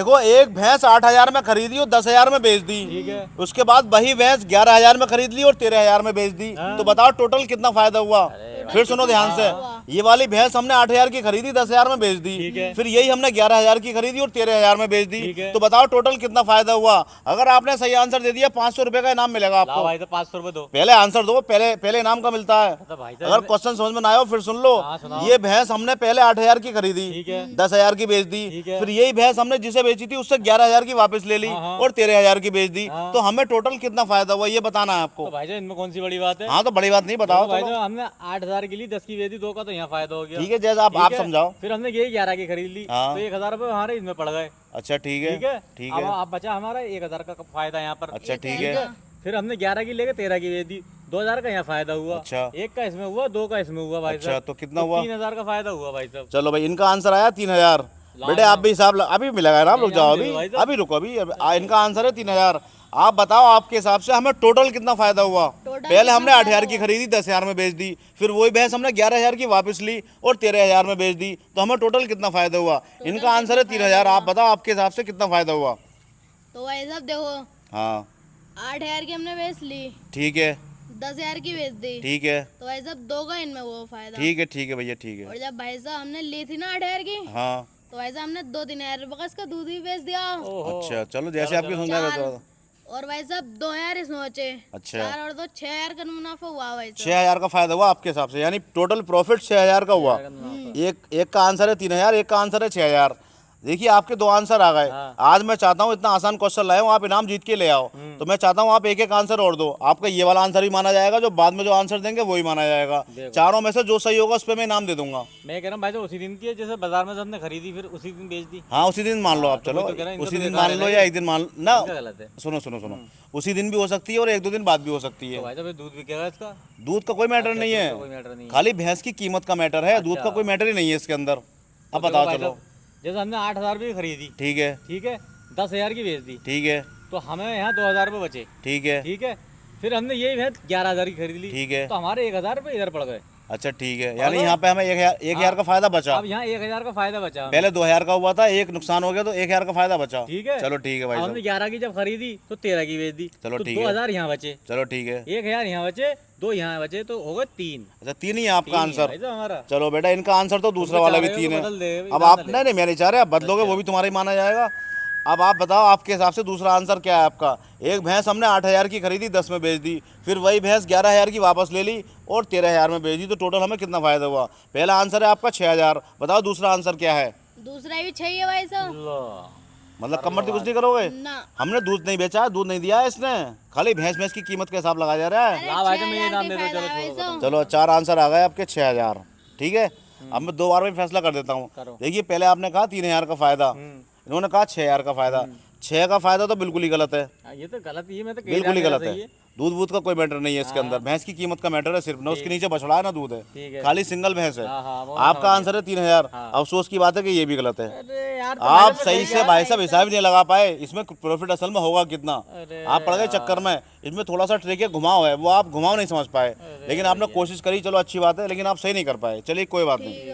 देखो एक भैंस 8,000 में खरीदी और 10,000 में बेच दी। ठीक है। उसके बाद वही भैंस 11,000 में खरीद ली और 13,000 में बेच दी। तो बताओ टोटल कितना फायदा हुआ। फिर सुनो ध्यान से, ये वाली भैंस हमने 8,000 की खरीदी 10,000 में बेच दी। ठीक है। फिर यही हमने 11,000 की खरीदी और 13,000 में बेच दी। ठीक है। तो बताओ टोटल कितना फायदा हुआ। अगर आपने सही आंसर दे दिया 500 रुपए का इनाम मिलेगा लाओ आपको। भाई तो 500 रुपए दो। पहले आंसर दो, पहले इनाम का मिलता है। तो भाई साहब अगर क्वेश्चन समझ में ना आयो फिर सुन लो। हाँ, सुनाओ। ये भैंस हमने पहले 8,000 की खरीदी, ठीक है। 10,000 की बेच दी। ठीक है। फिर यही भैंस हमने जिसे बेची थी उससे 11,000 की वापस ले ली हाँ, हाँ। और 13,000 की बेच दी। हाँ। तो हमें टोटल कितना फायदा हुआ ये बताना है आपको। तो भाई साहब इनमें कौन सी बड़ी बात है। हाँ तो बड़ी बात नहीं, बताओ भाई चलो। साहब हमने 8,000 की ली, 10 की बेच दी, 2 का तो यहाँ फायदा हो गया। ठीक है, जैसा आप ठीक है? समझाओ। फिर हमने यही 11 की खरीद ली, हाँ। तो 1,000 रुपए हमारे इसमें पड़ गए। अच्छा ठीक है, ठीक है। ठीक अब है। आप बचा हमारा 1,000 का फायदा यहाँ पर। अच्छा ठीक है। फिर हमने 11 की लेके 13 की बेच दी, 2,000 का यहाँ फायदा हुआ। अच्छा। 1 का इसमें हुआ, 2 का इसमें हुआ भाई अच्छा, साहब। तो कितना हुआ? 3,000 का फायदा हुआ भाई साहब। चलो भाई, इनका आंसर आया 3,000। लाओ बेटे आप भी हिसाब अभी मिलेगा ना, रुक जाओ दे दो भाई अभी साहब। अभी रुको इनका आंसर है 3,000। आप बताओ आपके हिसाब से हमें टोटल कितना फायदा हुआ। पहले हमने 8,000 की खरीदी 10,000 में बेच दी। फिर वही भैंस हमने 11,000 की वापस ली और 13,000 में बेच दी। तो हमें टोटल कितना फायदा हुआ। इनका आंसर है 3,000। आप बताओ आपके हिसाब से कितना फायदा हुआ। तो भाई साहब देखो, हाँ 8,000 की हमने बेच ली, ठीक है, 10,000 की बेच दी। ठीक है, तो भाई साहब 2 का इनमें वो फायदा। ठीक है भैया, ठीक और है। जब भाई साहब हमने ली थी ना 8,000 की, हाँ तो भाई साहब हमने 2-3 रुपए का इसका दूध भी बेच दिया। ओहो। अच्छा चलो, जैसे आपकी समझ में आएगा तो। और भाई साहब 2,000 इसमें बचे। अच्छा। 4 और 2 6,000 का मुनाफा हुआ भाई साहब। 6,000 का फायदा हुआ आपके हिसाब से, यानी टोटल प्रॉफिट 6,000 का हुआ। एक का आंसर है 3,000, एक का आंसर है 6,000। देखिए आपके 2 आंसर आ गए। हाँ। आज मैं चाहता हूँ इतना आसान क्वेश्चन लाए हूँ, आप इनाम जीत के ले आओ। तो मैं चाहता हूँ आप एक एक आंसर और दो। आपका ये वाला आंसर भी माना जाएगा, जो बाद में जो आंसर देंगे वही माना जाएगा। देखो। चारों में से जो सही होगा उस पर मैं इनाम दे दूंगा। मैं कह रहा हूँ भाई साहब उसी दिन की है, जैसे बाजार में से हमने खरीदी फिर उसी दिन बेच दी। हाँ उसी दिन मान लो आप। तो चलो वही तो कह रहा हूँ, इनका उसी तो दिन बेकार मान लो है या भाई। एक दिन मान ना। इनका गलत है। सुनो, उसी दिन भी हो सकती है और 1-2 दिन बाद भी हो सकती तो है। भाई साहब ये दूध बिकेगा इसका। दूध का कोई मैटर नहीं दूध का कोई है, मैटर नहीं है। खाली भैंस की कीमत का मैटर है। दूध का अच्छा। कोई मैटर ही नहीं है इसके अंदर। अब तो बताओ भाई चलो। साहब, जैसे हमने 8,000 की खरीदी, ठीक है, ठीक है, 10,000 की बेच दी, ठीक है, तो हमें यहाँ 2,000 रुपये बचे। ठीक है, ठीक है। फिर हमने यही भैंस 11,000 की खरीद ली। ठीक है। तो हमारे 1,000 रुपये इधर पड़ गए। अच्छा ठीक है, यानी यहाँ पे हमें 1,000 का फायदा बचा। अब यहाँ 1,000 का फायदा बचा हमें। पहले 2,000 का हुआ था, एक नुकसान हो गया तो 1,000 का फायदा बचा। ठीक है। चलो ठीक है भाई अब साहब। हमने 11 की जब खरीदी तो 13 की बेच दी। चलो तो ठीक है। 2,000 यहाँ बचे, चलो ठीक है। 1,000 यहाँ बचे, 2 यहाँ बचे, तो हो गए 3। अच्छा 3 ही है आपका आंसर। हमारा। चलो बेटा, इनका आंसर तो दूसरा तुम वाला भी चाह रहे 3 हो है। तो बदल दे, अब इधर आप से ले। नहीं मैं नहीं चाह रहे, आप बदलोगे वो भी तुम्हारा ही माना जाएगा। अब आप बताओ आपके हिसाब से दूसरा आंसर क्या है आपका। एक भैंस हमने 8,000 की खरीदी 10 में बेच दी। फिर वही भैंस 11,000 की वापस ले ली और 13,000 में बेच दी। तो टोटल हमें कितना फायदा हुआ। पहला आंसर है आपका 6,000। बताओ दूसरा आंसर क्या है। दूसरा भी चाहिए भाई साहब। लो। मतलब कमर कुछ नहीं करोगे। ना। हमने दूध नहीं बेचा, दूध नहीं दिया है इसने, खाली भैंस की कीमत का हिसाब लगाया जा रहा है। अरे ला भाई तो 6,000 मैं ये नाम की दे दो, फायदा चलो है भाई छोड़ो, साहब। चलो 4 आंसर आ गए आपके 6,000। ठीक है, अब मैं 2 बार में फैसला कर देता हूँ। करो। देखिए पहले आपने कहा 3,000 का फायदा, इन्होंने कहा 6,000 का फायदा। 6 का फायदा तो बिल्कुल ही गलत है, ये तो गलत ही है, मैं तो कह बिल्कुल ही रहा गलत सही है। दूध वूध का कोई मैटर नहीं है इसके अंदर। भैंस की कीमत का मैटर है सिर्फ, ना उसके नीचे बछड़ा है ना दूध ठीक है, है। खाली सिंगल भैंस है। हाँ, हाँ, वो आपका समझ आंसर है 3,000। हाँ। अफसोस की बात है कि ये भी गलत है। अरे यार तो आप मैंने सही तो से भाई साहब हिसाब ही नहीं लगा पाए इसमें प्रॉफिट असल में होगा कितना। अरे आप पड़ गए चक्कर में। इसमें थोड़ा सा ट्रिक है, घुमाव है, वो आप घुमाव नहीं समझ पाए, लेकिन आपने कोशिश करी, चलो अच्छी बात है, लेकिन आप सही नहीं कर पाए। चलिए कोई बात नहीं।